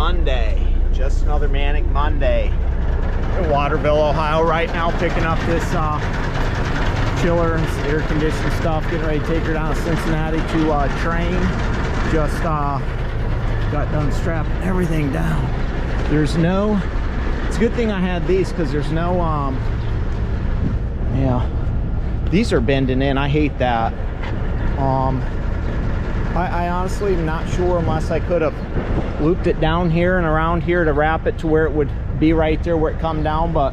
Monday. Just another manic Monday. In Waterville, Ohio right now, picking up this chiller and air conditioned stuff, getting ready to take her down to Cincinnati to train. Just got done strapping everything down. There's no, it's a good thing I had these because there's no yeah, these are bending in. I hate that. I honestly am not sure, unless I could have looped it down here and around here to wrap it to where it would be right there where it come down. But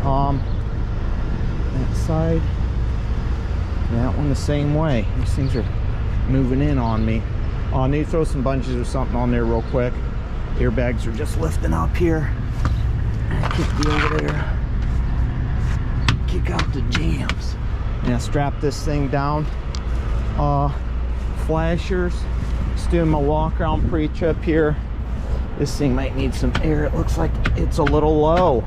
that side, that one the same way. These things are moving in on me. I need to throw some bungees or something on there real quick. Airbags are just lifting up here. Kick the over there. Kick out the jams. Now strap this thing down. Flashers. Just doing my walk around pre-trip here. This thing might need some air. It looks like it's a little low.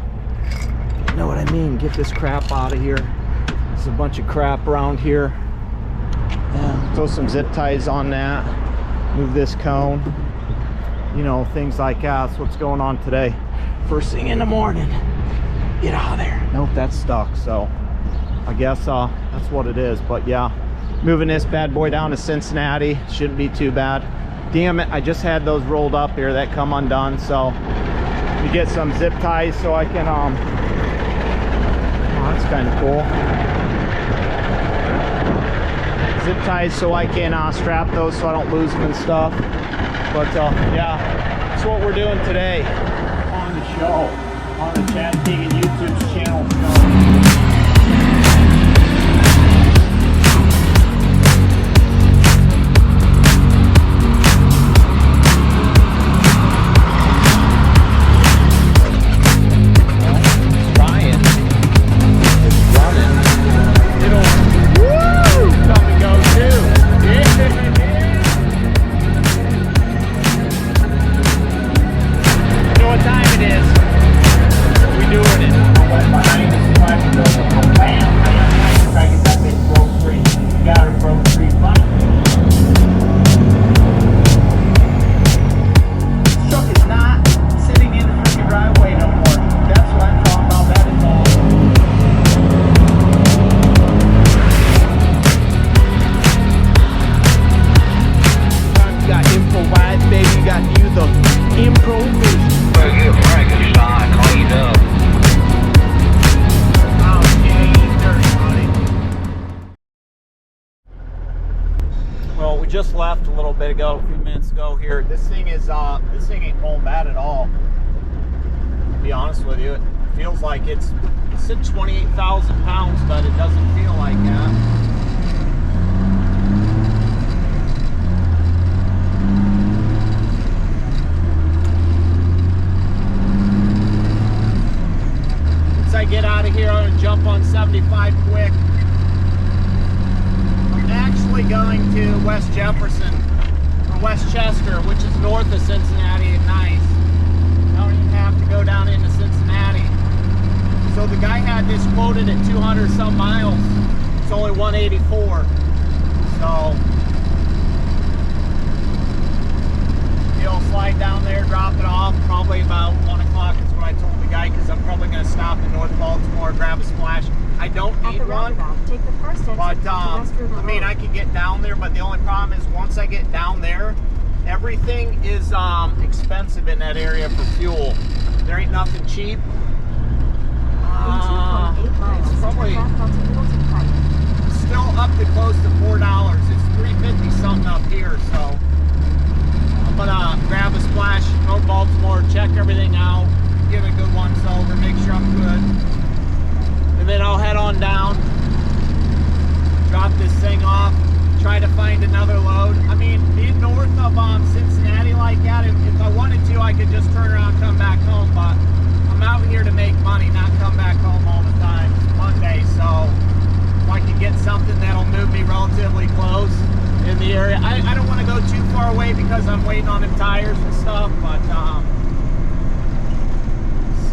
You know what I mean? Get this crap out of here. There's a bunch of crap around here. Yeah, throw some zip ties on that. Move this cone. You know, things like that. That's what's going on today. First thing in the morning. Get out of there. Nope, that's stuck. So I guess that's what it is. But yeah, moving this bad boy down to Cincinnati. Shouldn't be too bad. Damn it, I just had those rolled up here that come undone. So you get some zip ties so I can oh, that's kind of cool. Zip ties so I can strap those so I don't lose them and stuff. But yeah, that's what we're doing today on the show, on the Chad Keegan YouTube channel. Just left a little bit ago, a few minutes ago here. This thing is this thing ain't pulling bad at all, to be honest with you. It feels like it said 28,000 pounds, but it doesn't feel like that. Once I get out of here, I'm gonna jump on 75 quick. Actually going to West Jefferson or West Chester, which is north of Cincinnati at night. I don't even have to go down into Cincinnati. So the guy had this quoted at 200 some miles. It's only 184. So he'll slide down there, drop it off probably about 1 o'clock is what I told the guy, because I'm probably going to stop in North Baltimore, grab a splash. I don't need one, but I mean, I can get down there, but the only problem is once I get down there, everything is expensive in that area for fuel. There ain't nothing cheap. It's probably still up to close to $4. It's $3.50 something up here, so I'm gonna grab a splash, go to Baltimore, check everything out, give it a good once over, make sure I'm good. And then I'll head on down, drop this thing off, try to find another load. I mean, being north of Cincinnati like that, if I wanted to, I could just turn around and come back home, but I'm out here to make money, not come back home all the time. It's Monday, so if I can get something that'll move me relatively close in the area. I don't want to go too far away because I'm waiting on them tires and stuff, but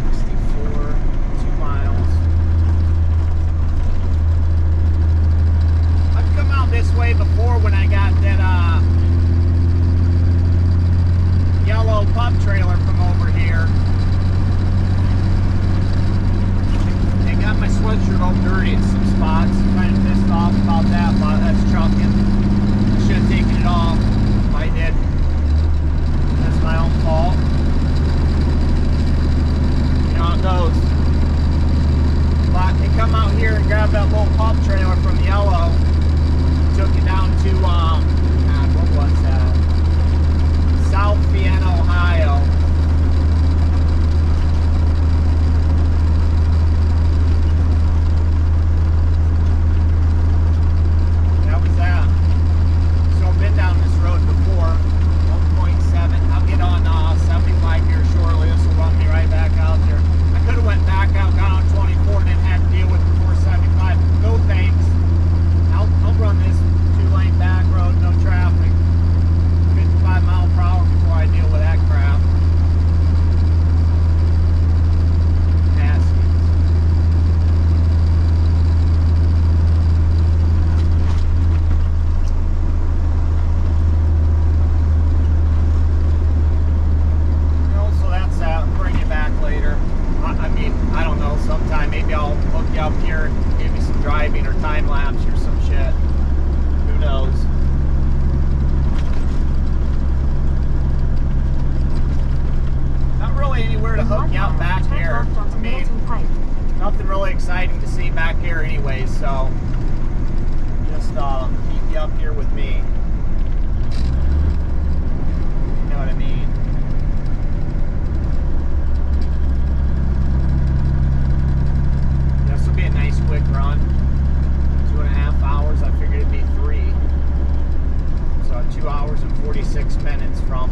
64, 2 miles. I've come out this way before when I got that yellow pump truck. hook you up back here. I mean, nothing really exciting to see back here anyways, so just keep you up here with me. You know what I mean? This will be a nice quick run. 2.5 hours. I figured it'd be 3. So 2 hours and 46 minutes from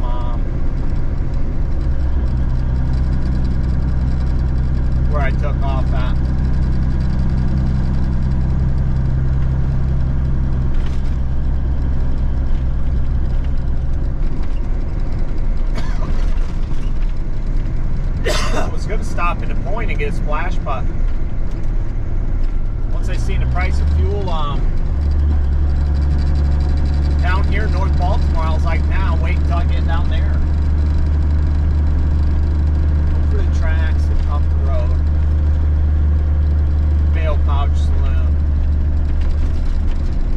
where I took off at. I was going to stop in a point and get a splash, but once I seen the price of fuel down here in North Baltimore, I was like, nah, wait until I get down there. Over the tracks and up the road. Mail Pouch Saloon.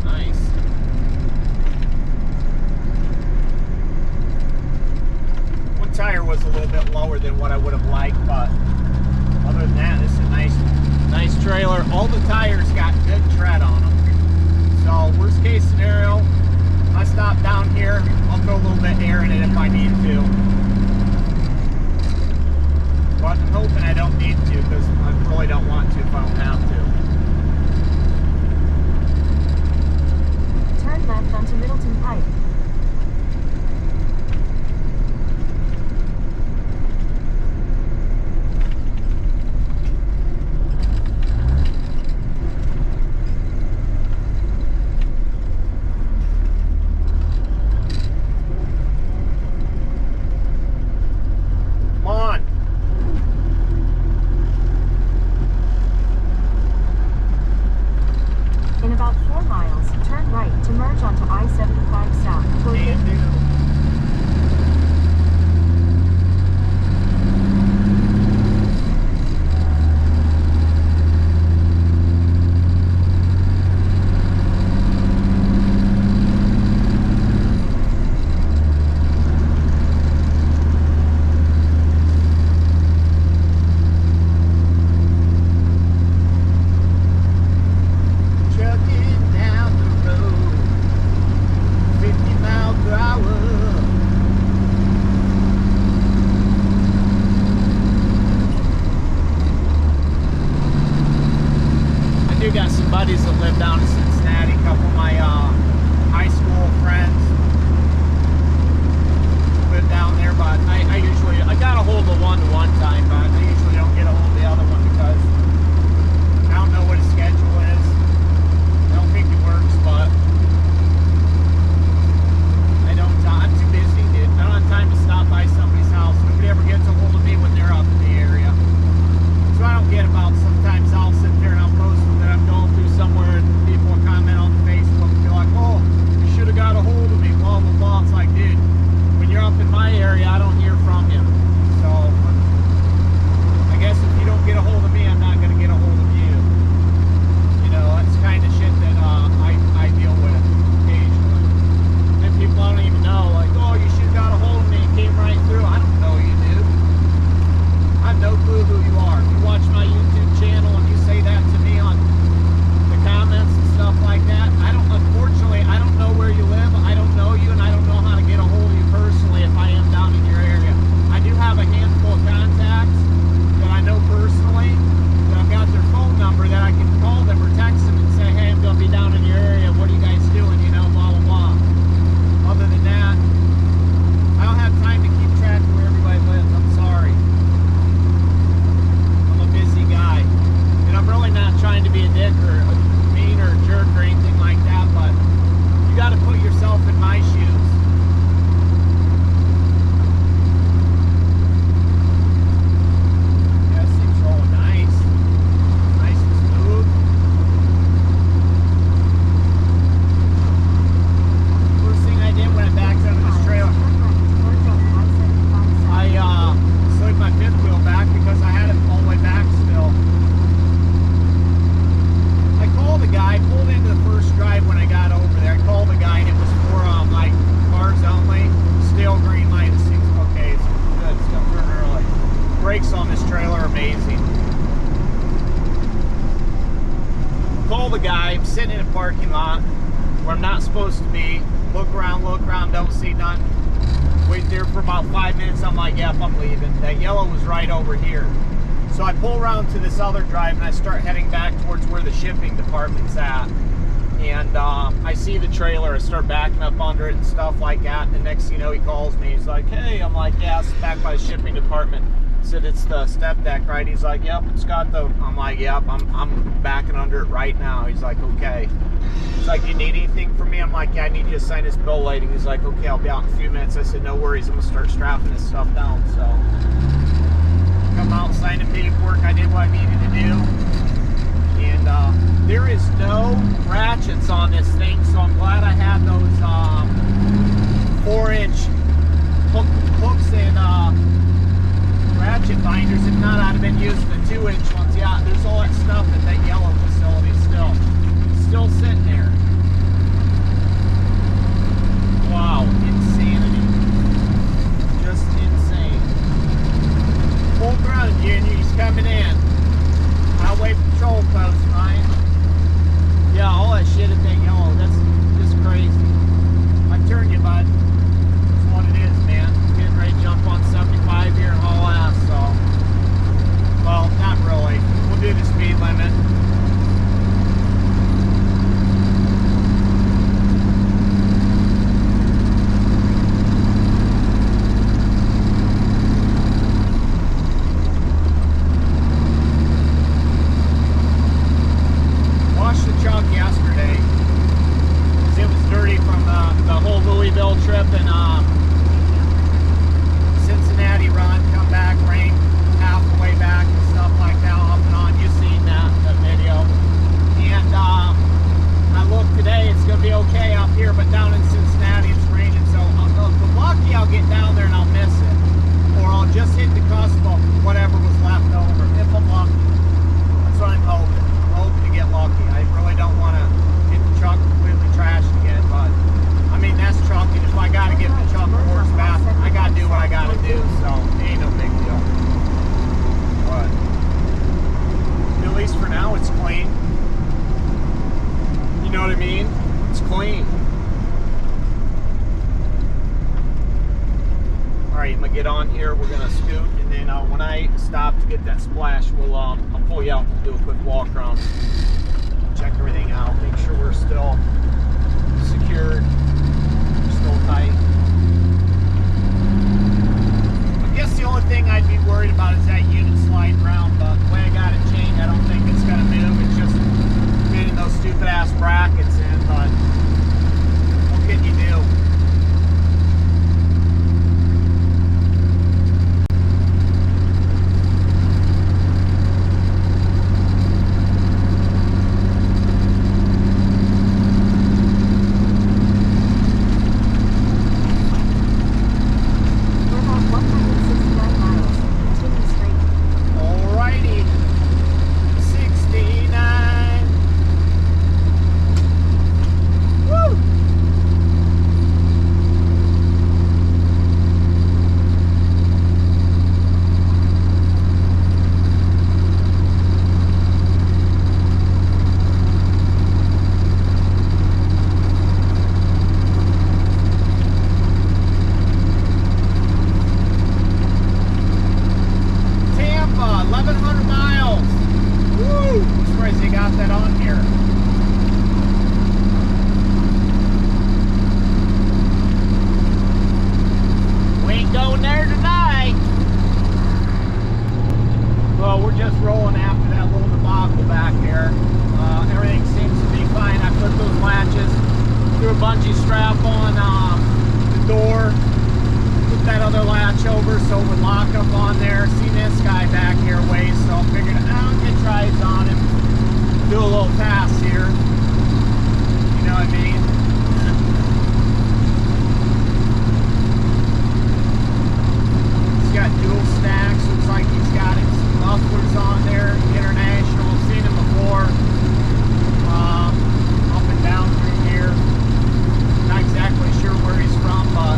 Nice. One tire was a little bit lower than what I would have liked, but other than that, this is a nice trailer. All the tires got good tread on them. So worst case scenario, if I stop down here, I'll throw a little bit of air in it if I need to. But I'm hoping I don't need to, because I really don't want to if I don't have to. Turn left onto Middleton Pike. In about 4 miles, turn right to merge onto I-75 South. Got some buddies that live down in Cincinnati, a couple of my high school friends live down there, but I got a hold of one time, but I usually don't get a hold of the other one because I don't know what his schedule is. I don't think it works, but I'm too busy, dude. I don't have time to stop by somebody's house. Nobody ever gets a hold of me when they're up in the area. So I don't get about, sometimes I'll sit there and I'll post that I'm going through somewhere and people will comment on Facebook and be like, oh, you should have got a hold of me, blah, blah, blah. It's like, dude, when you're up in my area, I don't hear from you. So sitting in a parking lot where I'm not supposed to be. Look around, don't see nothing. Wait there for about 5 minutes. I'm like, yep, I'm leaving. That yellow was right over here. So I pull around to this other drive and I start heading back towards where the shipping department's at. And I see the trailer. I start backing up under it and stuff like that. And the next thing you know, he calls me. He's like, hey. I'm like, yeah, it's back by the shipping department. I said, it's the step deck, right? He's like, yep, it's got the... I'm like, yep, I'm backing under it right now. He's like, okay. He's like, you need anything from me? I'm like, yeah, I need you to sign this bill of lading. He's like, okay, I'll be out in a few minutes. I said, no worries. I'm going to start strapping this stuff down. So come out, sign the paperwork. I did what I needed to do. And there is no ratchets on this thing, so I'm glad I had those 4-inch hooks and ratchet binders. If not, I'd have been using the 2-inch ones. Yeah, there's all that stuff at that yellow facility still sitting there. Wow, insanity. Just insane. Full ground, Junior, he's coming in. Highway patrol post, Ryan. Yeah, all that shit at that yellow, that's just crazy. I turn you, bud. That's what it is, man. Getting ready to jump on 75 here and haul ass, so. Well, not really. We'll do the speed limit. Trip and Cincinnati run, come back, rain half the way back and stuff like that, off and on. You've seen that video. And I look today, it's going to be okay out here, but down in Cincinnati it's raining, so if I'm lucky I'll get down there and I'll miss it. Or I'll just hit the cusp of whatever was left over, if I'm lucky. That's what I'm hoping. I'm hoping to get lucky. I really don't want to get the truck completely trashed again, but I mean, that's trucking. If I gotta get the truck to horse bath, I gotta do what I gotta do, so it ain't no big deal. But at least for now, it's clean. You know what I mean? It's clean. Alright, I'm gonna get on here, we're gonna scoot, and then when I stop to get that splash, I'll pull you out and do a quick walk around. Check everything out, make sure we're still secured. Still tight. I guess the only thing I'd be worried about is that unit sliding around, but the way I got it chained, I don't think it's going to move. It's just fitting those stupid ass brackets in, but what can you do? Bungee strap on the door, put that other latch over so it would lock up on there. See this guy back here ways, so I figured I'll get rides on him, do a little pass here, you know what I mean? He's got dual stacks, looks like he's got his mufflers on there, international, seen him before, up and down through here. Not exactly sure where he's from, but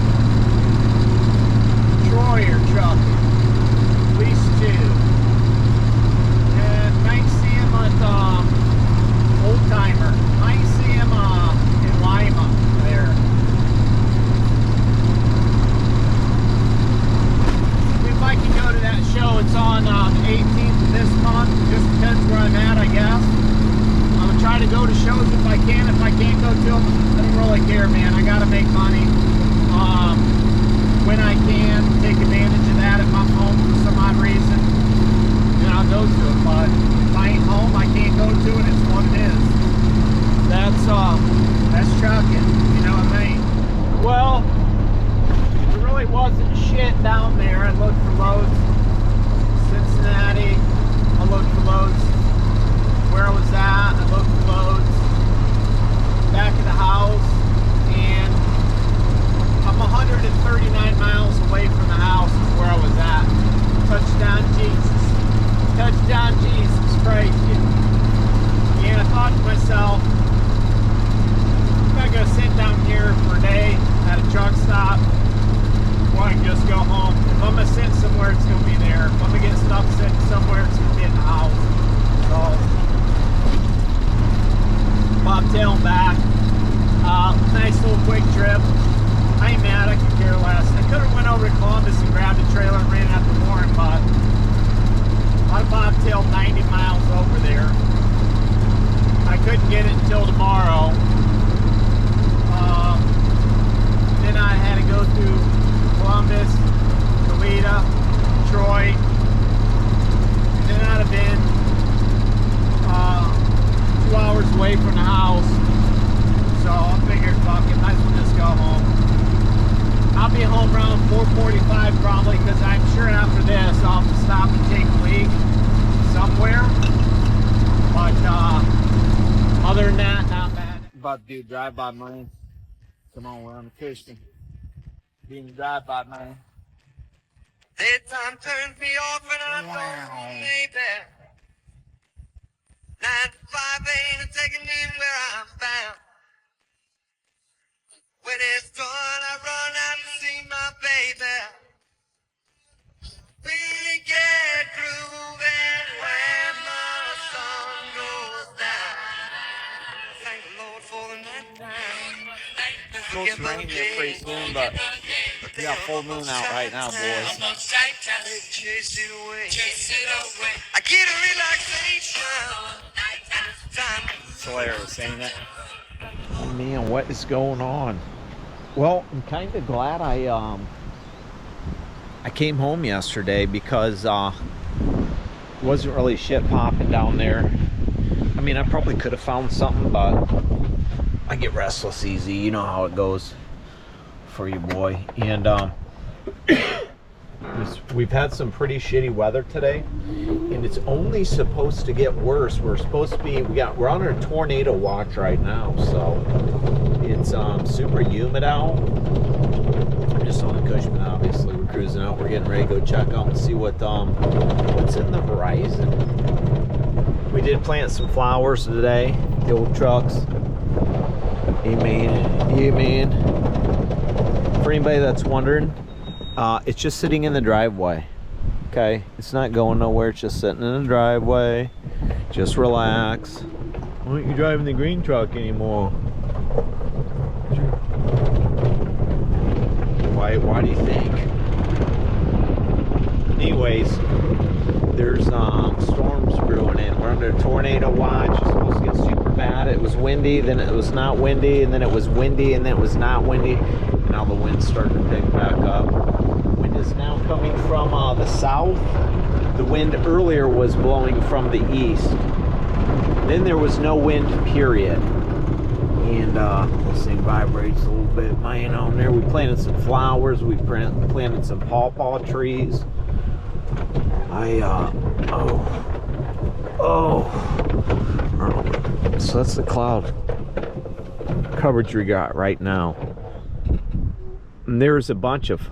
Troy or Chuck, at least two. And nice seeing him at Old Timer. I'm at, I guess. I'm gonna try to go to shows if I can. If I can't go to them, I don't really care, man. I gotta make money. When I can, take advantage of that. If I'm home for some odd reason, then I'll go to it. But if I ain't home, I can't go to it. It's what it is. That's trucking. You know what I mean? Well, there really wasn't shit down there. I looked for loads. Cincinnati. I looked for loads where I was at. I looked for loads back at the house, and I'm 139 miles away from the house is where I was at. Touchdown Jesus. Touchdown Jesus Christ. And I thought to myself, I'm not gonna sit down here for a day at a truck stop, or I can just go home. If I'm gonna sit somewhere, it's gonna be there. If I'm gonna get stuff sitting somewhere, it's gonna be in the house. So bobtailing back. Nice little quick trip. I ain't mad, I could care less. I could have went over to Columbus and grabbed a trailer and ran out to Warren, but I bobtailed 90 miles over there. I couldn't get it until tomorrow. Then I had to go through Columbus, Toledo, Detroit, and then I'd have been 2 hours away from the house. So I figured, fuck it, might as well just go home. I'll be home around 4:45 probably, because I'm sure after this I'll have to stop and take a leak somewhere. But other than that, not bad. About to do drive-by money. Come on, we're on the Christian. Being drive-by money. Daytime turns me off and I don't maybe 9 to 5 ain't taking me where I'm bound. When it's done, I run out and see my baby. We get grooving when the sun goes down. Thank the Lord for the night time. It's supposed to rain here pretty soon, but we got full moon out right now, boys. Chase it away. I get a relaxation. It's hilarious, ain't it? Oh man, what is going on? Well, I'm kind of glad I came home yesterday, because wasn't really shit popping down there. I mean, I probably could have found something, but I get restless easy. You know how it goes for you, boy. And we've had some pretty shitty weather today, and it's only supposed to get worse. We're supposed to be, we're on a tornado watch right now, so it's super humid out. I'm just on the Cushman, obviously. We're cruising out. We're getting ready to go check out and see what's in the horizon. We did plant some flowers today, the old trucks. Amen. Amen. For anybody that's wondering, it's just sitting in the driveway. Okay, it's not going nowhere. It's just sitting in the driveway. Just relax. Why aren't you driving the green truck anymore? Why do you think? Anyways, there's storms brewing in. We're under a tornado watch. It's supposed to get super bad. It was windy, then it was not windy, and then it was windy, and then it was not windy. Now the wind's starting to pick back up. Wind is now coming from the south. The wind earlier was blowing from the east. Then there was no wind, period. And this thing vibrates a little bit, man, on there. We planted some flowers. We planted some pawpaw trees. So that's the cloud coverage we got right now. And there's a bunch of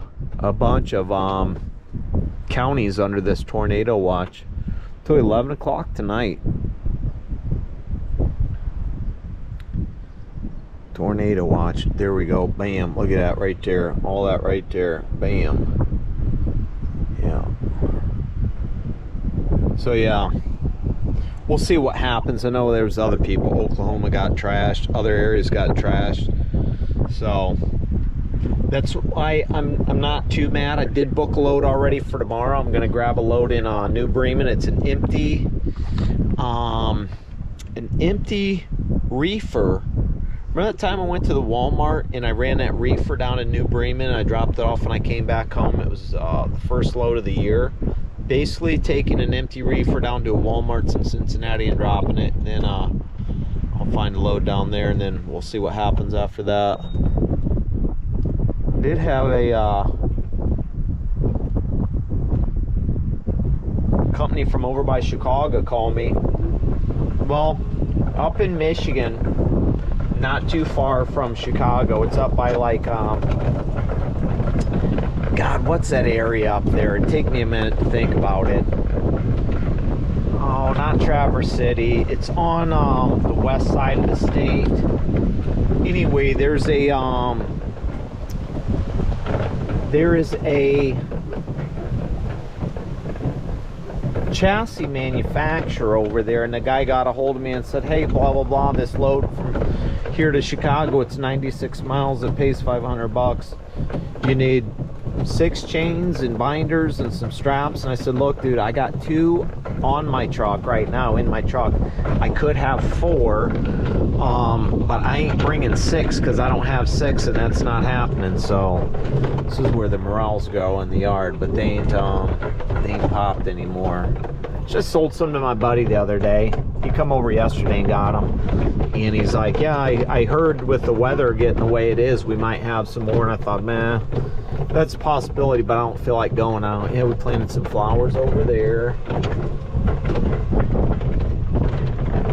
counties under this tornado watch till 11 o'clock tonight. Tornado watch. There we go. Bam. Look at that right there. All that right there. Bam. Yeah. So yeah, we'll see what happens. I know there's other people. Oklahoma got trashed. Other areas got trashed. So That's why I'm not too mad. I did book a load already for tomorrow. I'm gonna grab a load in New Bremen. It's an empty reefer. Remember that time I went to the Walmart and I ran that reefer down in New Bremen? I dropped it off and I came back home. It was the first load of the year. Basically taking an empty reefer down to a Walmart's in Cincinnati and dropping it, and then I'll find a load down there, and then we'll see what happens after that. Did have a company from over by Chicago call me. Well, up in Michigan, not too far from Chicago. It's up by like God, what's that area up there? It'd take me a minute to think about it. Oh, not Traverse City. It's on the west side of the state. Anyway, there is a chassis manufacturer over there, and the guy got a hold of me and said, hey, blah blah blah, this load from here to Chicago, it's 96 miles, it pays $500. You need 6 chains and binders and some straps. And I said, look dude, I got 2 on my truck right now, in my truck. I could have 4, but I ain't bringing 6 because I don't have 6, and that's not happening. So this is where the morels go in the yard, but they ain't popped anymore. Just sold some to my buddy the other day. He come over yesterday and got them, and he's like, yeah, I heard with the weather getting the way it is, we might have some more. And I thought, man, that's a possibility, but I don't feel like going out. Yeah, we planted some flowers over there.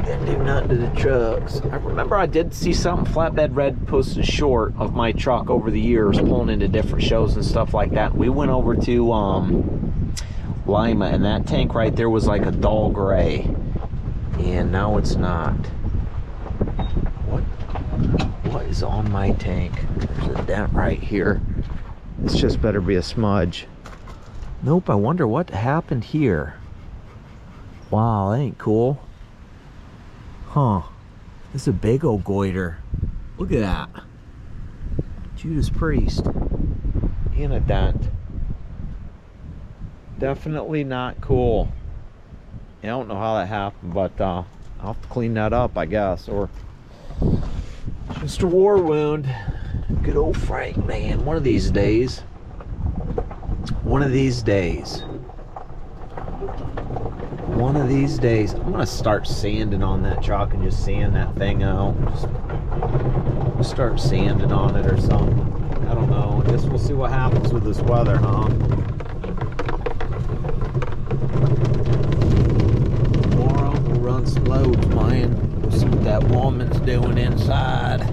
Didn't do nothing to the trucks. I remember I did see something flatbed red posted short of my truck over the years, pulling into different shows and stuff like that. We went over to Lima, and that tank right there was like a dull gray, and now it's not. What is on my tank? There's a dent right here. This just better be a smudge. Nope, I wonder what happened here. Wow, that ain't cool. Huh. This is a big old goiter. Look at that. Judas Priest. And a dent. Definitely not cool. I don't know how that happened, but I'll have to clean that up, I guess. Or just a war wound. Good old Frank, man. One of these days. One of these days. One of these days. I'm gonna start sanding on that truck and just sand that thing out. Just start sanding on it or something. I don't know. I guess we'll see what happens with this weather, huh? Tomorrow we'll run some loads, man. We'll see what that woman's doing inside.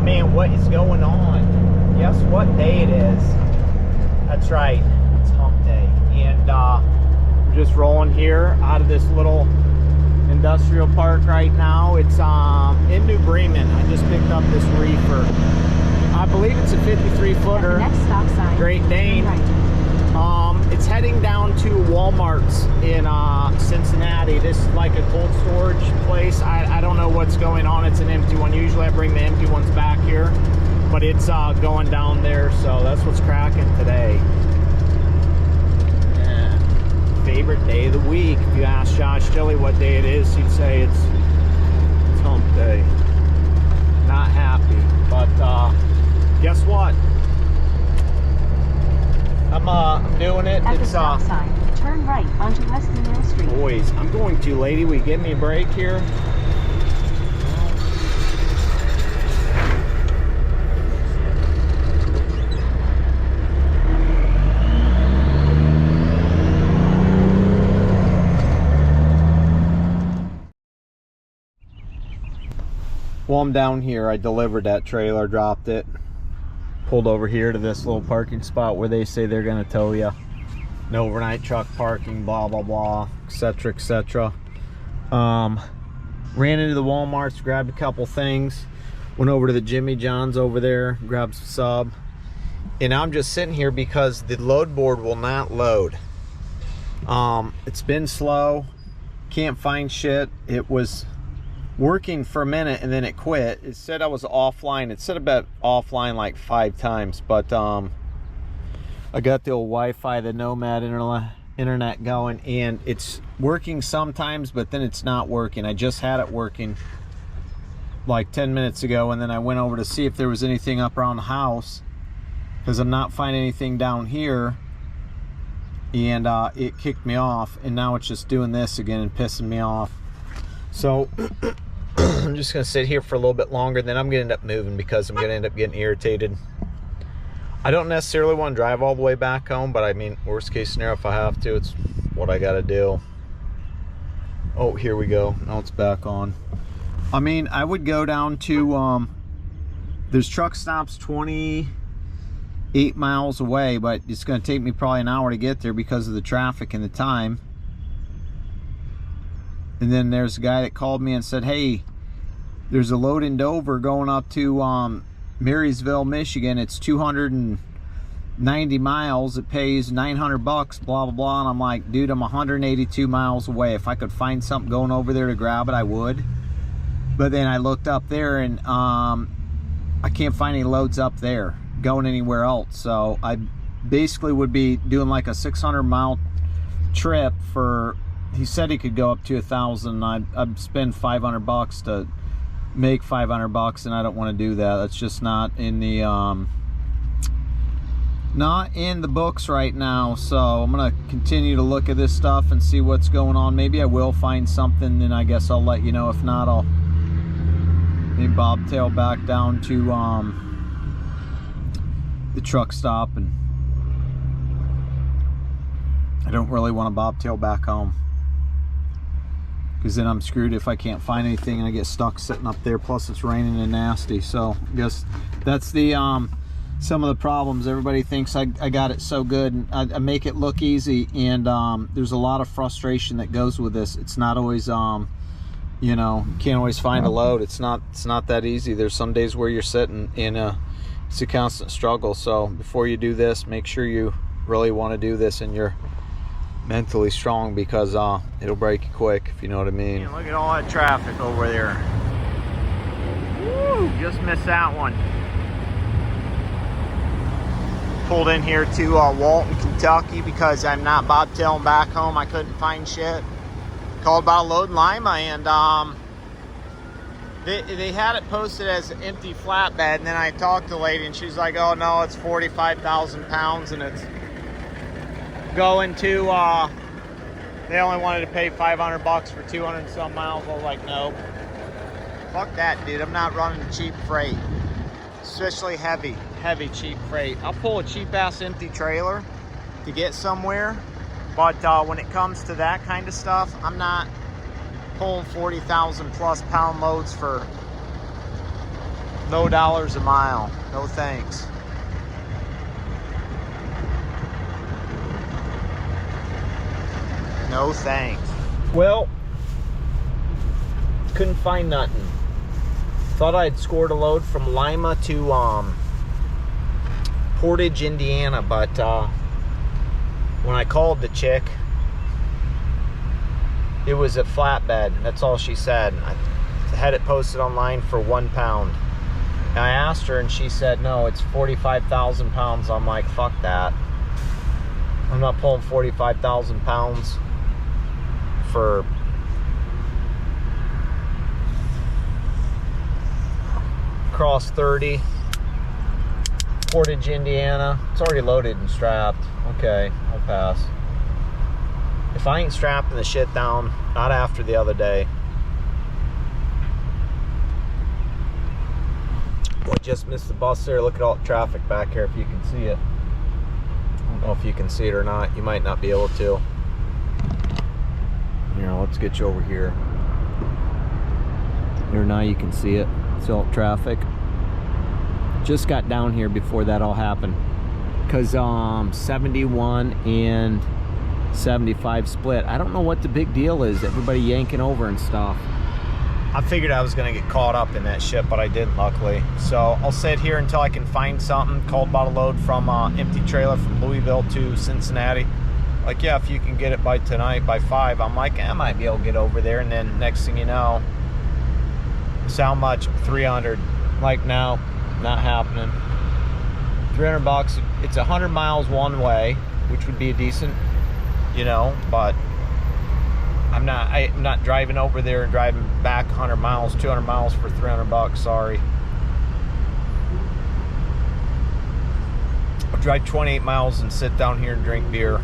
Man, what is going on? Guess what day it is? That's right, it's hump day. And we're just rolling here out of this little industrial park right now. It's in New Bremen. I just picked up this reefer. I believe it's a 53 footer. Next stop sign. Great Dane. Right. It's heading down to Walmart's in Cincinnati. This is like a cold storage place. I don't know what's going on. It's an empty one. Usually I bring the empty ones back here, but it's going down there, so that's what's cracking today. Yeah. Favorite day of the week. If you ask Josh Chili what day it is, he'd say it's hump day. Not happy, but guess what? I'm doing it. At the stop sign, turn right onto West Mill Street. Boys, I'm going to, lady. Will you give me a break here? Well, I'm down here. I delivered that trailer, dropped it. Pulled over here to this little parking spot where they say they're gonna tow you. No overnight truck parking, blah blah blah, etc etc. Ran into the Walmarts, grabbed a couple things. Went over to the Jimmy John's over there, grabbed some sub. And I'm just sitting here because the load board will not load. It's been slow. Can't find shit. It was working for a minute and then it quit. It said I was offline. It said about offline like 5 times, but I got the old Wi-Fi, the Nomad internet going, and it's working sometimes, but then it's not working. I just had it working like 10 minutes ago, and then I went over to see if there was anything up around the house because I'm not finding anything down here, and it kicked me off, and now it's just doing this again and pissing me off. So I'm just gonna sit here for a little bit longer, then I'm gonna end up moving because I'm gonna end up getting irritated. I don't necessarily want to drive all the way back home, but I mean, worst case scenario, if I have to, it's what I gotta do. Oh, here we go. Now it's back on. I mean, I would go down to, there's truck stops 28 miles away, but it's gonna take me probably an hour to get there because of the traffic and the time. And then there's a guy that called me and said, hey, there's a load in Dover going up to Marysville, Michigan. It's 290 miles. It pays $900, blah, blah, blah. And I'm like, dude, I'm 182 miles away. If I could find something going over there to grab it, I would. But then I looked up there and I can't find any loads up there going anywhere else. So I basically would be doing like a 600-mile trip for, he said he could go up to 1,000. I'd spend $500 to make $500, and I don't want to do that. That's just not in the books right now. So I'm gonna continue to look at this stuff and see what's going on. Maybe I will find something, and I guess I'll let you know. If not, I'll maybe bobtail back down to the truck stop, and I don't really want to bobtail back home because then I'm screwed if I can't find anything and I get stuck sitting up there. Plus it's raining and nasty. So I guess that's the some of the problems. Everybody thinks I got it so good, and I make it look easy, and there's a lot of frustration that goes with this. It's not always you know, you can't always find a load. It's not that easy. There's some days where you're sitting in it's a constant struggle. So before you do this, make sure you really want to do this and you're mentally strong, because it'll break you quick, if you know what I mean. Man, look at all that traffic over there. Woo, just missed that one. Pulled in here to Walton, Kentucky, because I'm not bobtailing back home. I couldn't find shit. Called about a load in Lima, and they had it posted as an empty flatbed, and then I talked to the lady and she's like, oh no, it's 45,000 pounds and it's going to they only wanted to pay $500 for 200 and some miles. I was like, nope, fuck that, dude. I'm not running cheap freight, especially heavy cheap freight. I'll pull a cheap ass empty trailer to get somewhere, but when it comes to that kind of stuff, I'm not pulling 40,000 plus pound loads for no dollars a mile. No thanks. No thanks. Well, couldn't find nothing. Thought I'd scored a load from Lima to Portage, Indiana, but when I called the chick, it was a flatbed. That's all she said. I had it posted online for 1 pound. And I asked her and she said, no, it's 45,000 pounds. I'm like, fuck that. I'm not pulling 45,000 pounds for cross 30, Portage, Indiana. It's already loaded and strapped. Okay, I'll pass. If I ain't strapping the shit down, not after the other day. Boy, just missed the bus there. Look at all the traffic back here, if you can see it. I don't know if you can see it or not. You might not be able to. Here, let's get you over here. Here, now you can see it. See all the traffic. Just got down here before that all happened, because 71 and 75 split. I don't know what the big deal is. Everybody yanking over and stuff. I figured I was going to get caught up in that shit, but I didn't, luckily. So I'll sit here until I can find something. Called about a load from empty trailer from Louisville to Cincinnati. Like, yeah, if you can get it by tonight, by 5. I'm like, I might be able to get over there. And then next thing you know, so how much? 300. Like, no, not happening. 300 bucks. It's 100 miles one way, which would be a decent, you know, but I'm not driving over there and driving back 100 miles, 200 miles for 300 bucks. Sorry. I'll drive 28 miles and sit down here and drink beer.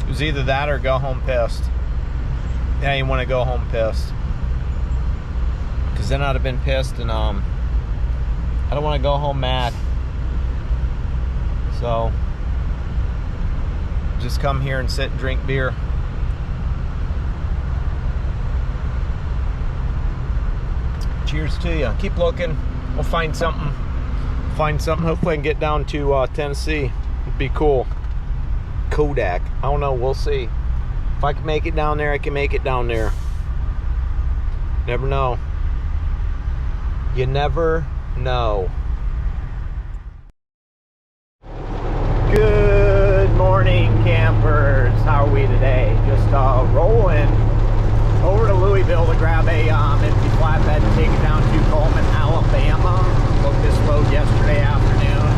It was either that or go home pissed. Yeah, you want to go home pissed. Because then I'd have been pissed, and I don't want to go home mad. So just come here and sit and drink beer. Cheers to you. Keep looking. We'll find something. Hopefully I can get down to Tennessee. It'd be cool. Kodak. I don't know. We'll see. If I can make it down there, I can make it down there. Never know. You never know. Good morning, campers. How are we today? Just rolling over to Louisville to grab a empty flatbed and take it down to Coleman, Alabama. Booked this load yesterday afternoon.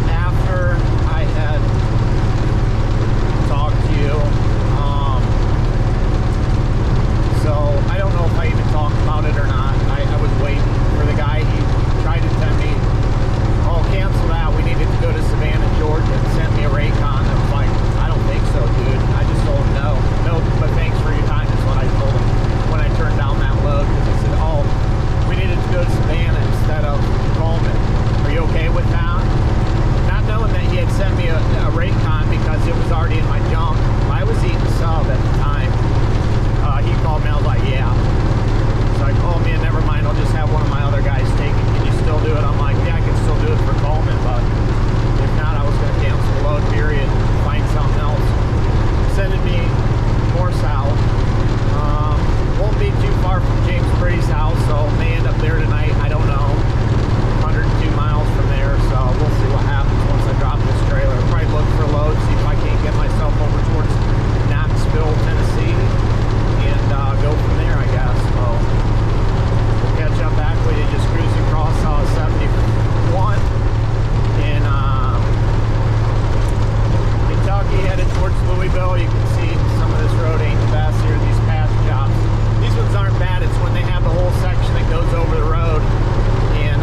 After I had talked to you. So I don't know if I even talked about it or not. I was waiting for the guy. He tried to send me, oh, cancel that. We needed to go to Savannah, Georgia, and sent me a Raycon. I was like, I don't think so, dude. I just told him no. No, but thanks for your time is what I told him when I turned down that load. Because he said, oh, we needed to go to Savannah instead of Coleman. Are you okay with that? Not knowing that he had sent me a Raycon because it was already in my junk. I was eating sub at the time. He called me. I was like, yeah. So I called me, and never mind. I'll just have one of my other guys take it. Can you still do it? I'm like, yeah, I can still do it for Coleman, but if not, I was going to cancel the load, period. Find something else. Sending me more south. Won't be too far from James Brady's house, so may end up there tonight. I don't know. 102 miles from there, so we'll see what happens once I drop this trailer. I'll probably look for a load, see if I can't get myself over towards Knoxville, Tennessee, and go from there, I guess. So we'll catch up back with you, just cruising across 71 in Kentucky, headed towards Louisville. You can see some of this road ain't the best here, these patch jobs. These ones aren't bad. It's when they have the whole section that goes over the road, and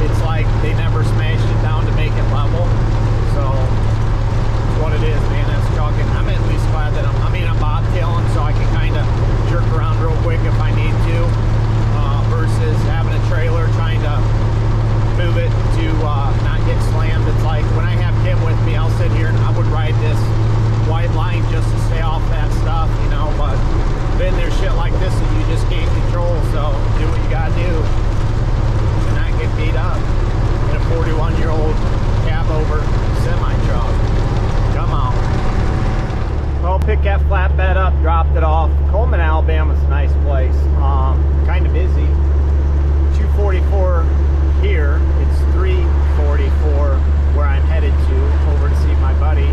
it's like they never smashed it down to make it level. So it's what it is, man. That's trucking. I'm at least glad that I'm bobtailing, so I can kind of jerk around real quick if I need to, versus having a trailer trying to move it to not get slammed. It's like when I have Kim with me, I'll sit here and I would ride this white line just to stay off that stuff, you know, but then there's shit like this that you just can't control, so do what you gotta do and not get beat up in a 41-year-old Cabover semi-truck. Come on. Well, pick that flatbed up, dropped it off. Coleman, Alabama's a nice place. Kind of busy. 2:44 here. It's 3:44 where I'm headed to, over to see my buddy,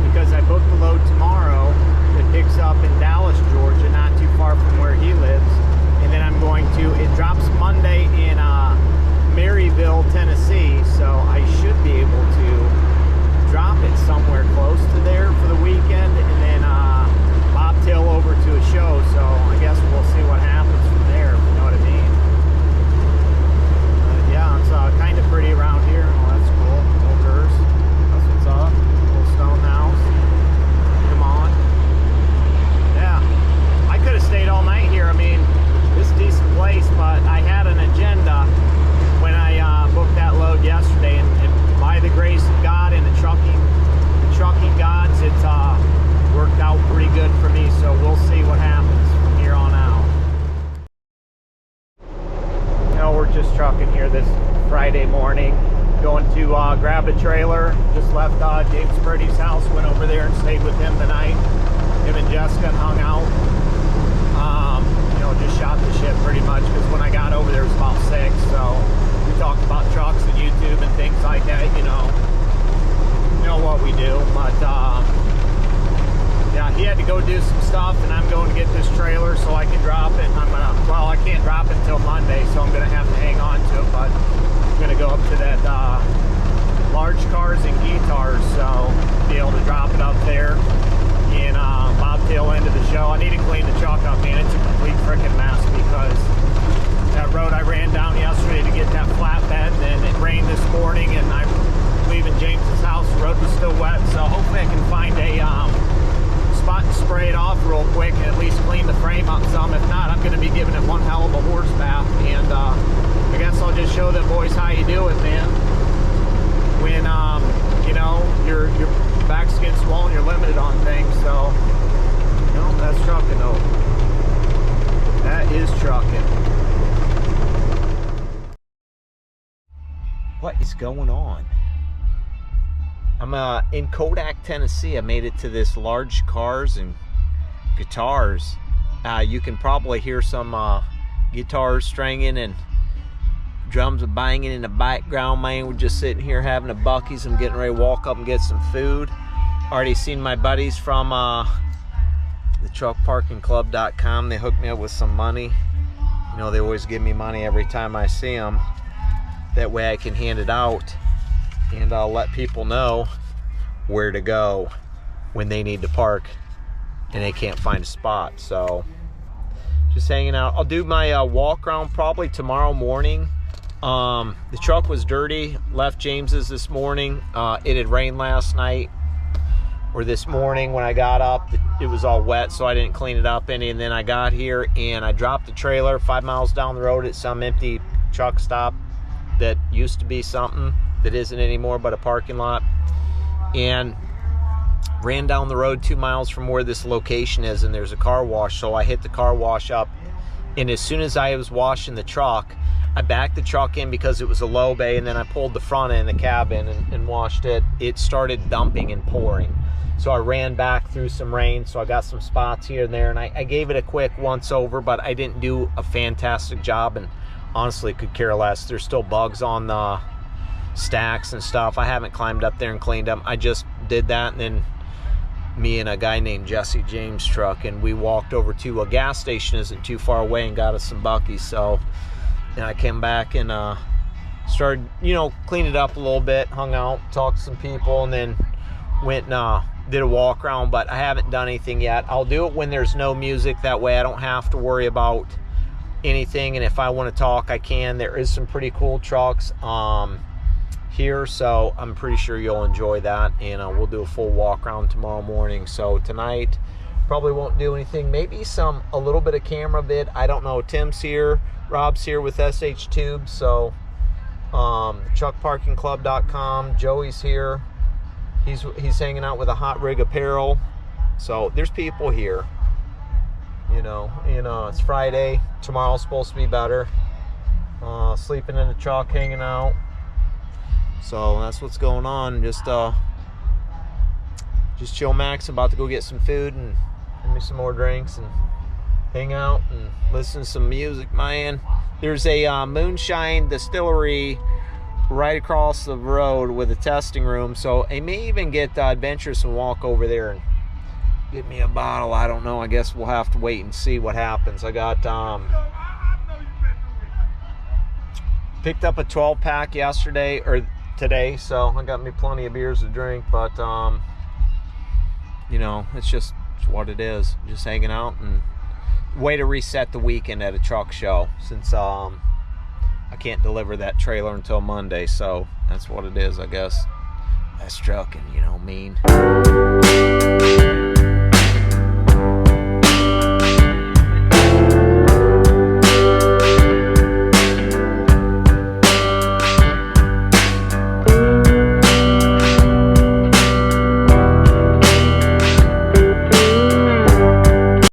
because I booked the load tomorrow that picks up in Dallas, Georgia, not too far from where he lives. And then I'm going to, it drops Monday in Maryville, Tennessee, so I should be able to drop it somewhere close to there for the weekend, and then bobtail over to a show. So I guess we'll see what happens from there, if you know what I mean. Yeah, it's kind of pretty around here. Well, that's cool. Older's. That's what's up. Old stone house. Come on. Yeah. I could have stayed all night here. I mean, this is a decent place, but I had an agenda when I booked that load yesterday, and by the grace of God and the trucking gods, it's worked out pretty good for me, so we'll see what happens from here on out. You know, we're just trucking here this Friday morning, going to grab a trailer. Just left James Brady's house, went over there and stayed with him tonight. Him and Jessica hung out. You know, just shot the shit pretty much, because when I got over there it was about 6, so we talked about trucks and YouTube and things like that, you know what we do. But yeah, he had to go do some stuff, and I'm going to get this trailer so I can drop it. Well, I can't drop it until Monday, so I'm gonna have to hang on to it, but I'm gonna go up to that large cars and guitars, so be able to drop it up there in bobtail end of the show. I need to clean the truck up, man. It's a complete freaking mess, because that road I ran down yesterday to get that flatbed, and it rained this morning, and I'm leaving James's house. The road was still wet, so hopefully I can find a spot to spray it off real quick and at least clean the frame up some. If not, I'm going to be giving it one hell of a horse bath, and I guess I'll just show them boys how you do it, man. When you know, your back's getting swollen, you're limited on things. So, you know, that's trucking though. That is trucking. What is going on? I'm in Kodak, Tennessee. I made it to this large cars and guitars. You can probably hear some guitars stringing and drums are banging in the background, man. We're just sitting here having a Buc-ee's. I'm getting ready to walk up and get some food. Already seen my buddies from the truckparkingclub.com. They hooked me up with some money. You know, they always give me money every time I see them. That way I can hand it out, and I'll let people know where to go when they need to park and they can't find a spot. So just hanging out. I'll do my walk around probably tomorrow morning. The truck was dirty. Left James's this morning. It had rained last night, or this morning when I got up. It was all wet, so I didn't clean it up any. And then I got here and I dropped the trailer 5 miles down the road at some empty truck stop that used to be something that isn't anymore, but a parking lot, and ran down the road 2 miles from where this location is, and there's a car wash. So I hit the car wash up, and as soon as I was washing the truck, I backed the truck in because it was a low bay, and then I pulled the front end of the cabin and washed it. It started dumping and pouring, so I ran back through some rain. So I got some spots here and there, and I gave it a quick once over, but I didn't do a fantastic job, and honestly could care less. There's still bugs on the stacks and stuff. I haven't climbed up there and cleaned them. I just did that, and then me and a guy named Jesse James' truck, and we walked over to a gas station isn't too far away and got us some Buc-ee's. So, and I came back and started, you know, cleaned it up a little bit, hung out, talked to some people, and then went and did a walk around. But I haven't done anything yet. I'll do it when there's no music. That way I don't have to worry about anything, and if I want to talk, I can. There is some pretty cool trucks here, so I'm pretty sure you'll enjoy that, and we'll do a full walk around tomorrow morning. So tonight probably won't do anything. Maybe a little bit of camera vid, I don't know. Tim's here, Rob's here with SH Tubes, so truckparkingclub.com. Joey's here. He's hanging out with a Hot Rig Apparel. So there's people here. You know, it's Friday. Tomorrow's supposed to be better. Sleeping in the truck, hanging out. So that's what's going on. Just chill max. About to go get some food and give me some more drinks and hang out and listen to some music, man. There's a moonshine distillery right across the road with a testing room. So I may even get adventurous and walk over there and get me a bottle. I don't know. I guess we'll have to wait and see what happens. I got picked up a 12-pack yesterday or today, so I got me plenty of beers to drink. But you know, it's what it is. Just hanging out and way to reset the weekend at a truck show, since I can't deliver that trailer until Monday. So that's what it is, I guess. That's trucking, you know, mean.